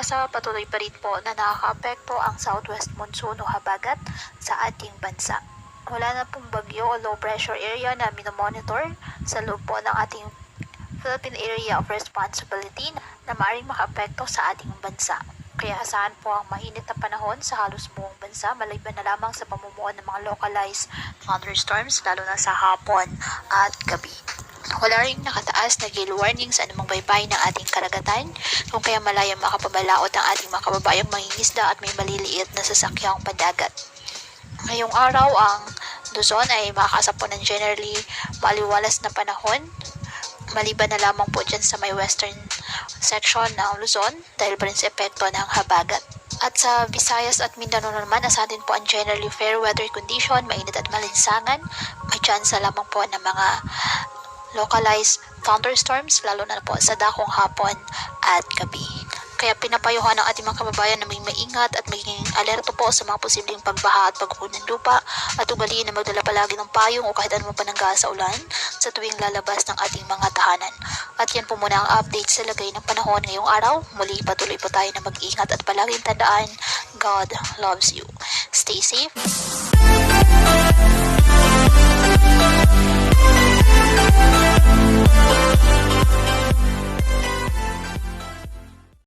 Pag-asa, patuloy pa rin po na nakakaapekto ang southwest monsoon o habagat sa ating bansa. Wala na pong bagyo o low pressure area na minomonitor sa loob po ng ating Philippine Area of Responsibility na maaaring makaapekto sa ating bansa. Kaya asahan po ang mainit na panahon sa halos buong bansa, maliban na lamang sa pamumuo ng mga localized thunderstorms lalo na sa hapon at gabi. Wala ring nakataas na gale warning sa anumang baybay ng ating karagatan, kung kaya malayang makapabalaot ang ating mga kababayang mangingisda at may maliliit na sasakyang pandagat. Ngayong araw, ang Luzon ay makakasa po ng generally maliwalas na panahon, maliban na lamang po dyan sa may western section ng Luzon dahil pa rin sa epekto ng habagat. At sa Visayas at Mindanao naman, asahan din po ang generally fair weather condition, mainit at malinsangan. May chance lamang po ng mga localized thunderstorms lalo na po sa dakong hapon at gabi. Kaya pinapayuhan ng ating mga kababayan na may maingat at maging alerto po sa mga posibleng pagbaha at pagguho ng lupa at ugaliin na magdala palagi ng payong o kahit anumang panangga sa ulan sa tuwing lalabas ng ating mga tahanan. At yan po muna ang update sa lagay ng panahon ngayong araw. Muli patuloy po tayo na mag-ingat at palaging tandaan, God loves you. Stay safe.